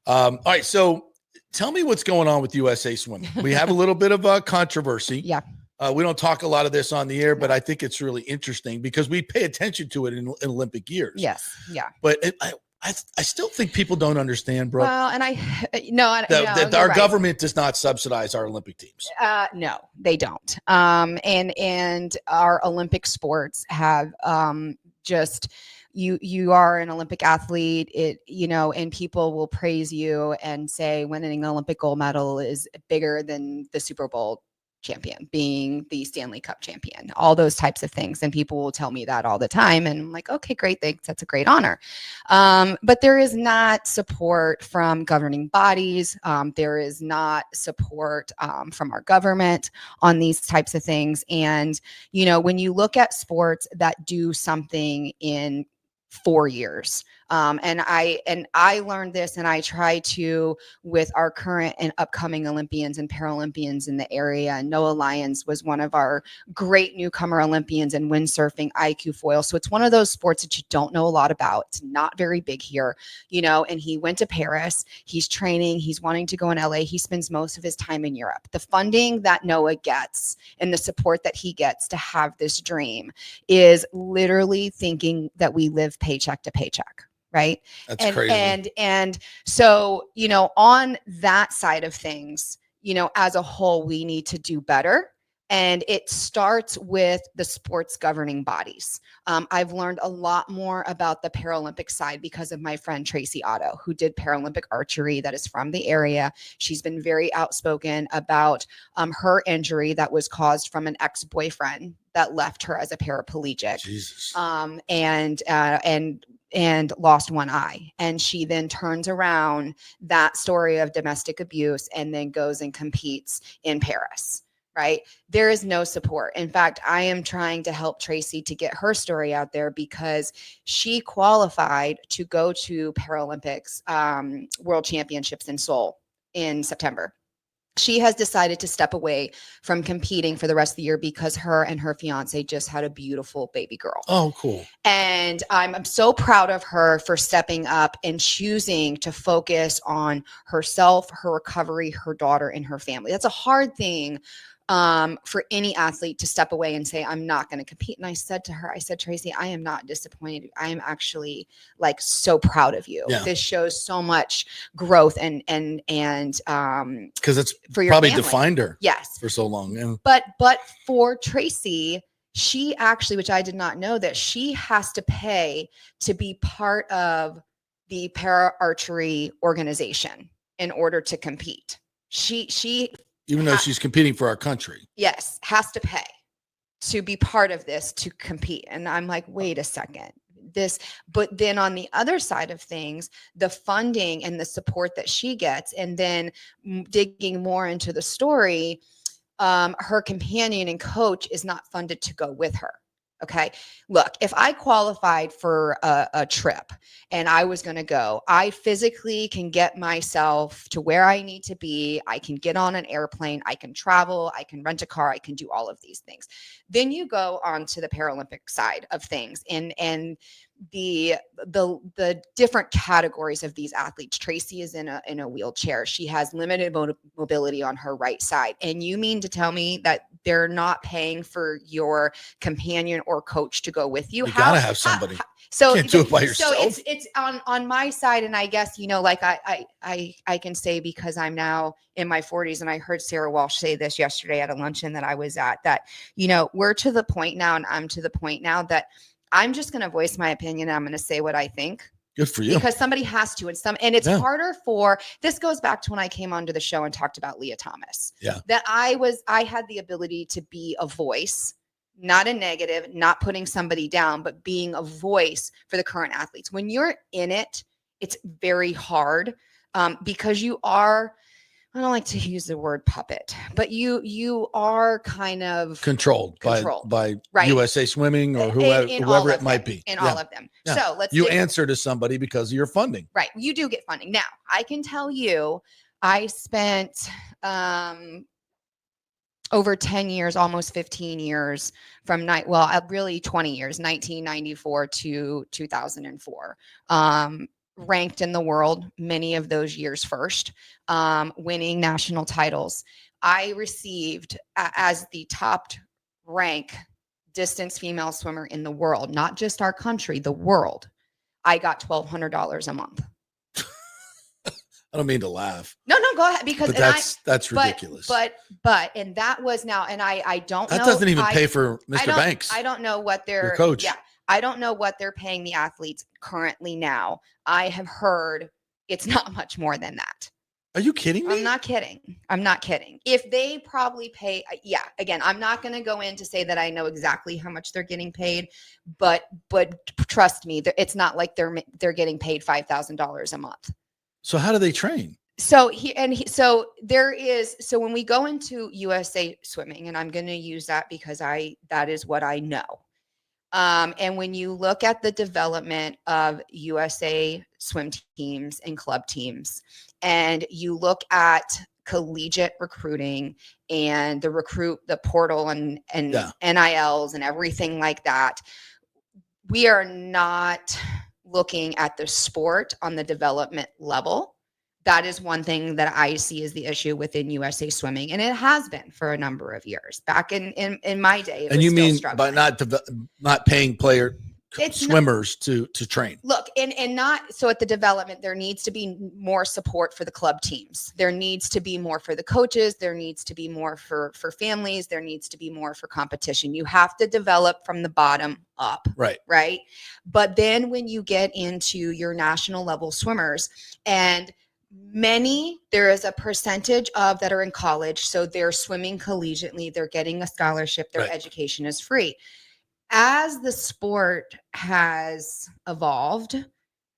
All right. So tell me what's going on with USA Swimming. We have a little bit of a controversy. Yeah. We don't talk a lot of this on the air, but I think it's really interesting because we pay attention to it in Olympic years. Yes. Yeah. But I still think people don't understand, Brooke. Well, and our government does not subsidize our Olympic teams. No, they don't. And our Olympic sports have just you are an Olympic athlete, and people will praise you and say winning an Olympic gold medal is bigger than the Super Bowl champion, being the Stanley Cup champion, all those types of things. And people will tell me that all the time. And I'm like, okay, great. Thanks. That's a great honor. But there is not support from governing bodies. There is not support from our government on these types of things. And, when you look at sports that do something in 4 years. And I learned this, and I try to with our current and upcoming Olympians and Paralympians in the area. And Noah Lyons was one of our great newcomer Olympians in windsurfing, IQ foil. So it's one of those sports that you don't know a lot about. It's not very big here, and he went to Paris. He's training. He's wanting to go in LA. He spends most of his time in Europe. The funding that Noah gets and the support that he gets to have this dream is literally thinking that we live paycheck to paycheck. Right. That's crazy. And so, on that side of things, as a whole, we need to do better. And it starts with the sports governing bodies. I've learned a lot more about the Paralympic side because of my friend Tracy Otto, who did Paralympic archery, that is from the area. She's been very outspoken about her injury that was caused from an ex-boyfriend that left her as a paraplegic. Jesus. And lost one eye. And she then turns around that story of domestic abuse and then goes and competes in Paris. Right? There is no support. In fact, I am trying to help Tracy to get her story out there because she qualified to go to Paralympics World Championships in Seoul in September. She has decided to step away from competing for the rest of the year because her and her fiance just had a beautiful baby girl. Oh, cool. And I'm so proud of her for stepping up and choosing to focus on herself, her recovery, her daughter, and her family. That's a hard thing for any athlete to step away and say, I'm not going to compete. And I said to her, Tracy, I am not disappointed. I am actually so proud of you. Yeah. This shows so much growth and because it's for your probably family. Defined her. Yes. For so long. Yeah. But for Tracy, she actually, which I did not know, that she has to pay to be part of the para archery organization in order to compete. She even though she's competing for our country. Yes, has to pay to be part of this to compete. And I'm like, wait a second. But then on the other side of things, the funding and the support that she gets, and then digging more into the story, her companion and coach is not funded to go with her. Okay. Look, if I qualified for a trip and I was going to go, I physically can get myself to where I need to be. I can get on an airplane. I can travel. I can rent a car. I can do all of these things. Then you go on to the Paralympic side of things and the different categories of these athletes. Tracy is in a wheelchair. She has limited mobility on her right side. And you mean to tell me that they're not paying for your companion or coach to go with you? You gotta have somebody. So you can't do it by yourself. So it's on my side. And I guess, I can say, because I'm now in my 40s, and I heard Sarah Walsh say this yesterday at a luncheon that I was at, that, we're to the point now, and I'm to the point now that I'm just going to voice my opinion. And I'm going to say what I think. Good for you. Because somebody has to, and it's harder this goes back to when I came onto the show and talked about Leah Thomas. Yeah. That I had the ability to be a voice, not a negative, not putting somebody down, but being a voice for the current athletes. When you're in it, it's very hard because you are, I don't like to use the word puppet, but you are kind of controlled by right. USA Swimming or whoever it might be. In all of them. Yeah. So you answer to somebody because of your funding. Right. You do get funding. Now, I can tell you, I spent over 10 years, almost 15 years really 20 years, 1994 to 2004, ranked in the world many of those years first, winning national titles. I received as the top rank distance female swimmer in the world, not just our country, the world. I got $1,200 a month. I don't mean to laugh. No, go ahead, because that's ridiculous. But and that was now, and I don't know. That doesn't even pay for Mr. Banks. I don't know what their coach. Yeah, I don't know what they're paying the athletes currently now. I have heard it's not much more than that. Are you kidding me? I'm not kidding. If they probably pay, yeah, again, I'm not going to go in to say that I know exactly how much they're getting paid, but trust me, it's not like they're getting paid $5,000 a month. So how do they train? So when we go into USA Swimming, and I'm going to use that because that is what I know. And when you look at the development of USA swim teams and club teams, and you look at collegiate recruiting and the portal and NILs and everything like that, we are not looking at the sport on the development level. That is one thing that I see as the issue within USA Swimming, and it has been for a number of years. Back in my day, it and was you mean struggling. by not paying swimmers to train? Look, and not so at the development, there needs to be more support for the club teams. There needs to be more for the coaches. There needs to be more for families. There needs to be more for competition. You have to develop from the bottom up. Right. But then when you get into your national level swimmers, and there is a percentage of that are in college, so they're swimming collegiately, they're getting a scholarship, their education is free. As the sport has evolved,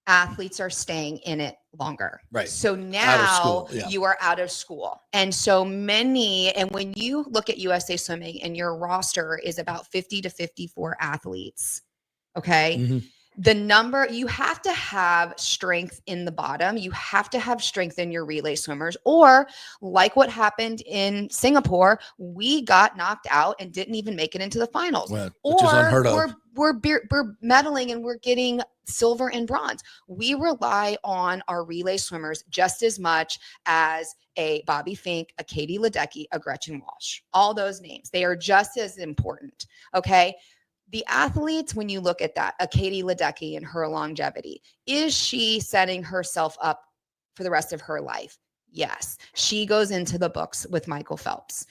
athletes are staying in it longer. Right. So now you are out of school. And so and when you look at USA Swimming and your roster is about 50 to 54 athletes, okay? Mm-hmm. The number, you have to have strength in the bottom. You have to have strength in your relay swimmers, or like what happened in Singapore, we got knocked out and didn't even make it into the finals. Which is unheard of. We're medaling and we're getting silver and bronze. We rely on our relay swimmers just as much as a Bobby Fink, a Katie Ledecky, a Gretchen Walsh. All those names, they are just as important. Okay. The athletes, when you look at that, a Katie Ledecky and her longevity, is she setting herself up for the rest of her life? Yes. She goes into the books with Michael Phelps.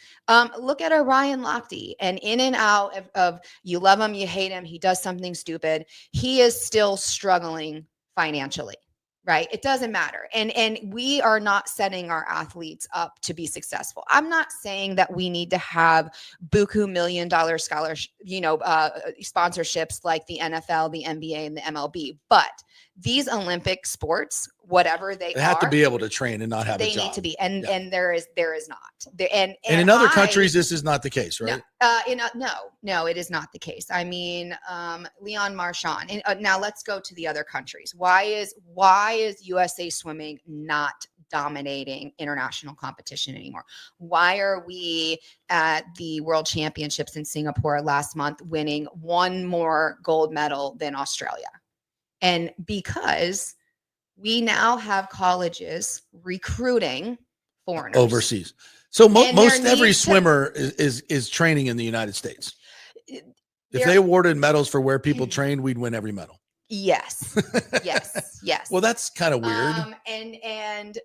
Look at Ryan Lochte, and in and out of you love him, you hate him, he does something stupid. He is still struggling financially. Right. It doesn't matter. And we are not setting our athletes up to be successful. I'm not saying that we need to have buku $1 million scholarship, sponsorships like the NFL, the NBA, and the MLB. But these Olympic sports, whatever they have to be able to train and not have a job. They need to be. And there is not. And in other countries, this is not the case, right? No, it is not the case. I mean, Leon Marchand. And now let's go to the other countries. Why is USA Swimming not dominating international competition anymore? Why are we at the World Championships in Singapore last month winning one more gold medal than Australia? And because we now have colleges recruiting foreigners overseas. So most every swimmer is training in the United States. If they awarded medals for where people trained, we'd win every medal. Yes. Well, that's kind of weird. And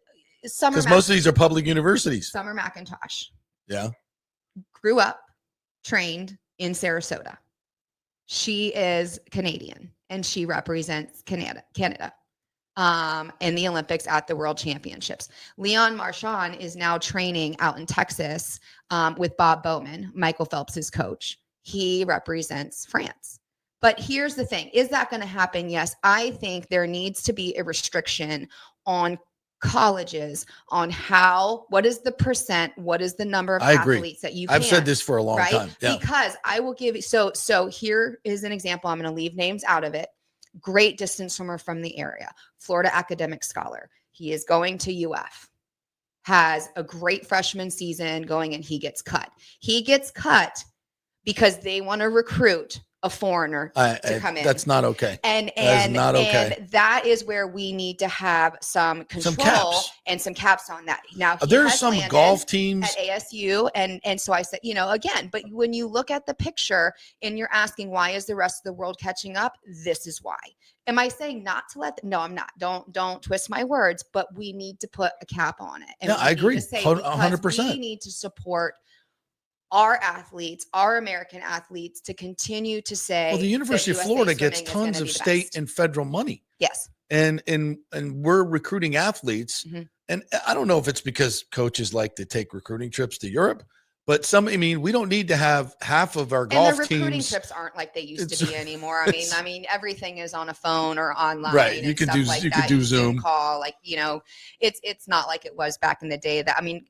Summer, because most of these are public universities. Summer McIntosh. Yeah. Grew up, trained in Sarasota. She is Canadian and she represents Canada in the Olympics at the World Championships. Leon Marchand is now training out in Texas with Bob Bowman, Michael Phelps' coach. He represents France. But here's the thing. Is that going to happen? Yes. I think there needs to be a restriction on colleges on what is the percent, what is the number of athletes that you can. I've said this for a long time. Yeah. Because I will give you, so here is an example. I'm going to leave names out of it. Great distance swimmer from the area, Florida academic scholar. He is going to UF, has a great freshman season going, and he gets cut. He gets cut because they want to recruit a foreigner to come in. That's not okay. And that is where we need to have some control and some caps on that. Now there's some golf teams at ASU, and so I said, again, but when you look at the picture and you're asking why is the rest of the world catching up, this is why. Am I saying not to no, I'm not. Don't twist my words, but we need to put a cap on it. And I agree. 100%. We need to support our athletes, our American athletes, to continue to say, well, the University of Florida gets tons of state and federal money. Yes. And we're recruiting athletes. Mm-hmm. And I don't know if it's because coaches like to take recruiting trips to Europe, but we don't need to have half of our golf teams. And the recruiting trips aren't like they used to be anymore. I mean, everything is on a phone or online. Right. You could do Zoom call. It's not like it was back in the day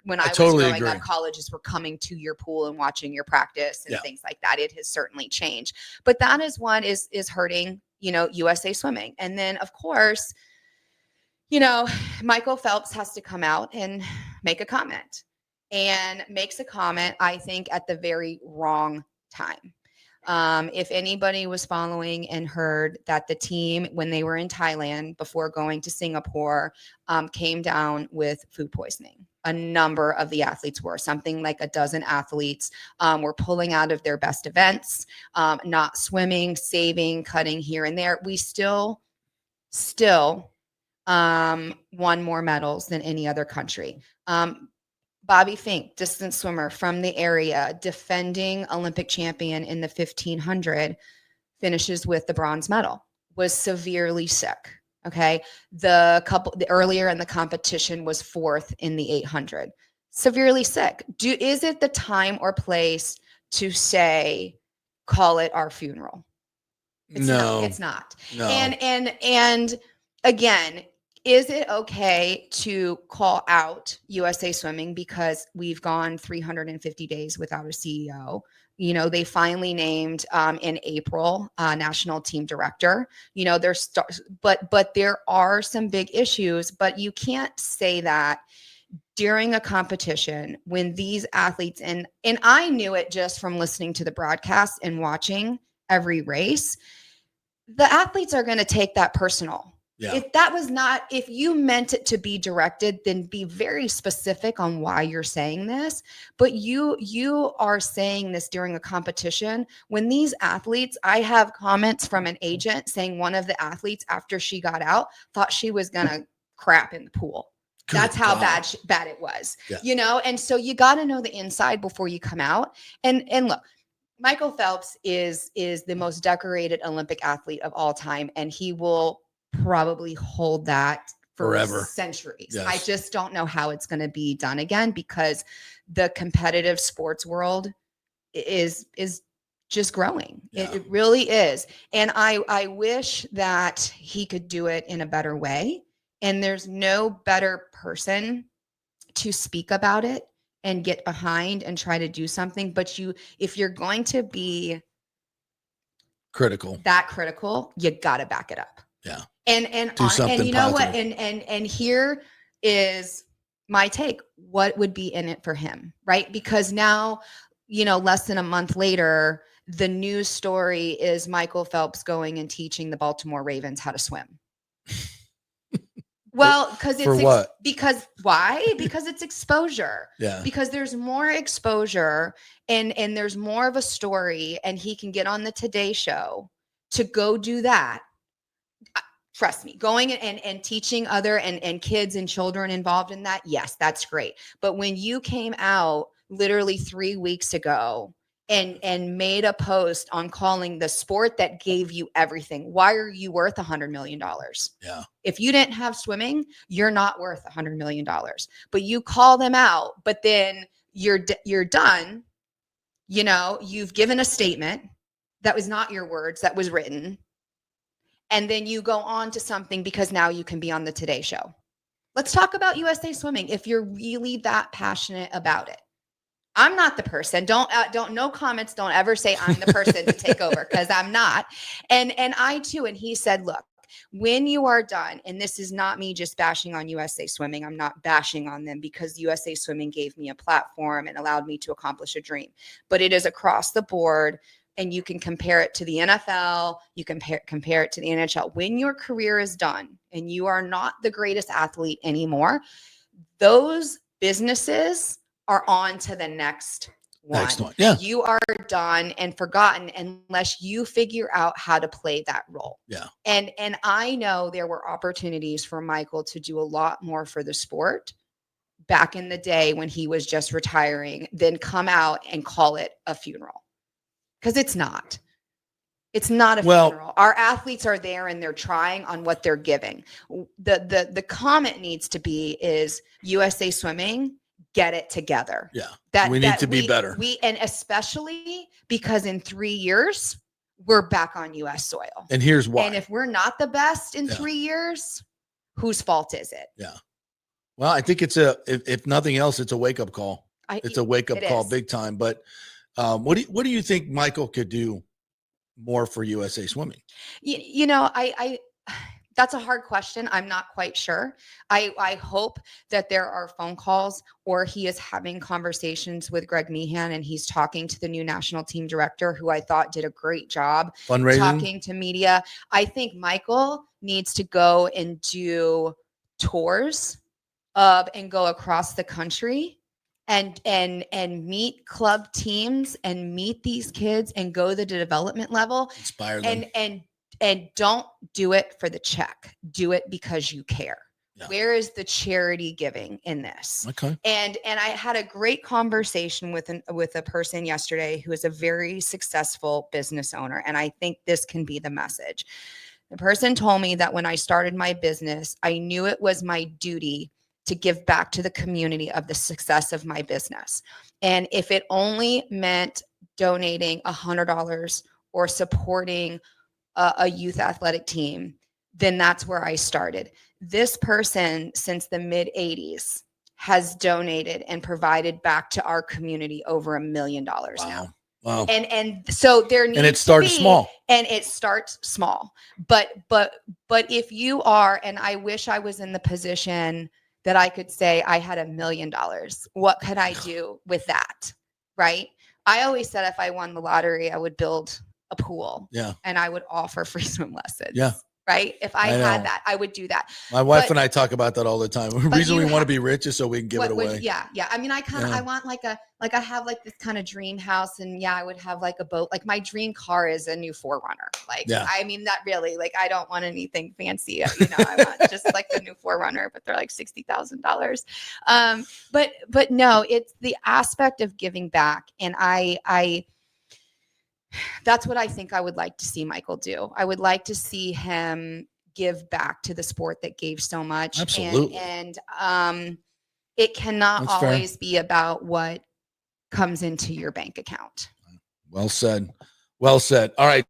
when I was growing up, colleges were coming to your pool and watching your practice and things like that. It has certainly changed, but that is what is hurting, USA Swimming. And then of course, Michael Phelps has to come out and make a comment. And makes a comment, I think, at the very wrong time. If anybody was following and heard that the team, when they were in Thailand before going to Singapore, came down with food poisoning. A number of the athletes were, something like a dozen athletes were pulling out of their best events, not swimming, saving, cutting here and there. We still won more medals than any other country. Bobby Fink, distance swimmer from the area, defending Olympic champion in the 1500, finishes with the bronze medal, was severely sick. Okay. The earlier in the competition was fourth in the 800, severely sick. Is it the time or place to say, call it our funeral? It's not. No. And again, is it okay to call out USA Swimming because we've gone 350 days without a CEO? They finally named in April national team director. But there are some big issues. But you can't say that during a competition when these athletes and I knew it just from listening to the broadcast and watching every race. The athletes are going to take that personal. Yeah. If you meant it to be directed, then be very specific on why you're saying this. But you are saying this during a competition when these athletes, I have comments from an agent saying one of the athletes after she got out thought she was going to crap in the pool. Good That's how God. bad it was, and so you got to know the inside before you come out. And look, Michael Phelps is the most decorated Olympic athlete of all time. And he will probably hold that for forever, centuries. Yes. I just don't know how it's going to be done again because the competitive sports world is just growing. Yeah. It really is. And I wish that he could do it in a better way. And there's no better person to speak about it and get behind and try to do something. But if you're going to be critical, you got to back it up. Yeah. And you know what? And here is my take. What would be in it for him? Right. Because now, less than a month later, the news story is Michael Phelps going and teaching the Baltimore Ravens how to swim. Well, because why? Because it's exposure. Yeah. Because there's more exposure and there's more of a story and he can get on the Today Show to go do that. Trust me, going and teaching other and kids and children involved in that. Yes, that's great. But when you came out literally 3 weeks ago and made a post on calling the sport that gave you everything, why are you worth $100 million? Yeah. If you didn't have swimming, you're not worth $100 million, but you call them out, but then you're done. You've given a statement that was not your words, that was written. And then you go on to something because now you can be on the Today Show. Let's talk about USA Swimming if you're really that passionate about it. I'm not the person. No comments. Don't ever say I'm the person to take over because I'm not. And I too. And he said, look, when you are done, and this is not me just bashing on USA Swimming. I'm not bashing on them because USA Swimming gave me a platform and allowed me to accomplish a dream. But it is across the board. and you can compare it to the NFL, you compare it to the NHL. When your career is done and you are not the greatest athlete anymore, those businesses are on to the next one. Yeah. You are done and forgotten unless you figure out how to play that role. Yeah. And I know there were opportunities for Michael to do a lot more for the sport back in the day when he was just retiring, than come out and call it a funeral. Because it's not. It's not a funeral. Our athletes are there and they're trying on what they're giving. The comment needs to be is USA Swimming, get it together. Yeah. We need to be better. And especially because in 3 years, we're back on US soil. And here's why. And if we're not the best in 3 years, whose fault is it? Yeah. Well, I think it's if nothing else, it's a wake-up call. It's a wake-up call big time. But what do you think Michael could do more for USA Swimming? You know, I that's a hard question. I'm not quite sure. I hope that there are phone calls or he is having conversations with Greg Meehan and he's talking to the new national team director, who I thought did a great job fundraising, talking to media. I think Michael needs to go and do tours and go across the country and meet club teams and meet these kids and go to the development level, inspire them. And don't do it for the check. Do it because you care. Yeah. Where is the charity giving in this? Okay. And I had a great conversation with a person yesterday who is a very successful business owner. And I think this can be the message. The person told me that when I started my business, I knew it was my duty to give back to the community of the success of my business. And if it only meant donating $100 or supporting a youth athletic team, then that's where I started. This person, since the mid 80s, has donated and provided back to our community over $1 million now. Wow. And so there needs and it starts small. And it starts small. But if you are, and I wish I was in the position that I could say I had $1 million, what could I do with that? Right? I always said if I won the lottery, I would build a pool. Yeah. And I would offer free swim lessons. Yeah. Right? If I had that, I would do that. My wife and I talk about that all the time. The reason we want to be rich is so we can give it away. Yeah. I mean, I want I have like this kind of dream house, and I would have like a boat. Like my dream car is a new 4Runner. Like, I mean, that really, like, I don't want anything fancy. I want just like the new 4Runner, but they're like $60,000. But no, it's the aspect of giving back. And that's what I think I would like to see Michael do. I would like to see him give back to the sport that gave so much. Absolutely. And it cannot always be about what comes into your bank account. Well said. Well said. All right.